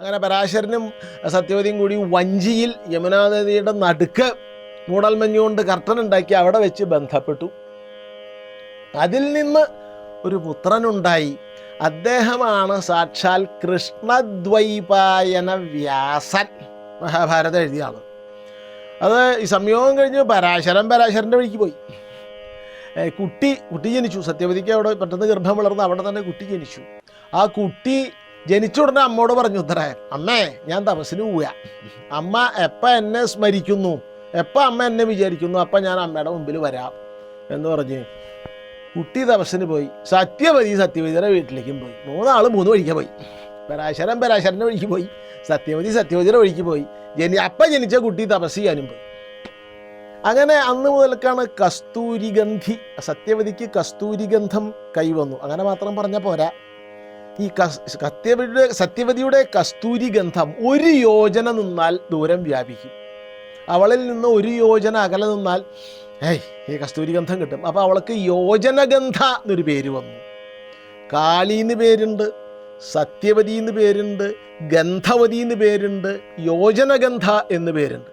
അങ്ങനെ പരാശരനും സത്യവതിയും കൂടി വഞ്ചിയിൽ യമുനാ നദിയുടെ നടുക്ക് മൂടൽമഞ്ഞുകൊണ്ട് കർട്ടൻ ഉണ്ടാക്കി അവിടെ വെച്ച് ബന്ധപ്പെട്ടു. അതിൽ നിന്ന് ഒരു പുത്രനുണ്ടായി. അദ്ദേഹമാണ് സാക്ഷാൽ കൃഷ്ണദ്വൈപായന വ്യാസൻ, മഹാഭാരതം എഴുതിയ ആൾ. അത് ഈ സംയോഗം കഴിഞ്ഞ് പരാശരൻ്റെ വഴിക്ക് പോയി. കുട്ടി ജനിച്ചു. സത്യവതിക്ക് അവിടെ പെട്ടെന്ന് ഗർഭം വളർന്ന് അവിടെ തന്നെ കുട്ടി ജനിച്ചു. ആ കുട്ടി ജനിച്ച ഉടനെ അമ്മയോട് പറഞ്ഞു ഉത്തരായൻ, അമ്മേ ഞാൻ തപസ്സിന് പോവുക. അമ്മ എപ്പോൾ എന്നെ സ്മരിക്കുന്നു, എപ്പോൾ അമ്മ എന്നെ വിചാരിക്കുന്നു, അപ്പം ഞാൻ അമ്മയുടെ മുമ്പിൽ വരാം എന്ന് പറഞ്ഞ് കുട്ടി തപസ്സിന് പോയി. സത്യവതിയുടെ വീട്ടിലേക്കും പോയി. മൂന്നാൾ മൂന്ന് വഴിക്ക് പോയി. പരാശരൻ്റെ വഴിക്ക് പോയി, സത്യവതിയുടെ വഴിക്ക് പോയി. അപ്പം ജനിച്ച കുട്ടി തപസ് ചെയ്യാനും പോയി. അങ്ങനെ അന്ന് മുതൽക്കാണ് കസ്തൂരിഗന്ധി, സത്യവതിക്ക് കസ്തൂരിഗന്ധം കൈവന്നു. അങ്ങനെ മാത്രം പറഞ്ഞാൽ പോരാ, ഈ സത്യവതിയുടെ കസ്തൂരിഗന്ധം 1 യോജന നിന്നാൽ ദൂരം വ്യാപിക്കും. അവളിൽ നിന്ന് 1 യോജന അകലെ നിന്നാൽ ഈ കസ്തൂരിഗന്ധം കിട്ടും. അപ്പോൾ അവൾക്ക് യോജനഗന്ധ എന്നൊരു പേര് വന്നു. കാളിന്ന് പേരുണ്ട്, സത്യവതി എന്ന് പേരുണ്ട്, ഗന്ധവതി എന്ന് പേരുണ്ട്, യോജനഗന്ധ എന്ന് പേരുണ്ട്.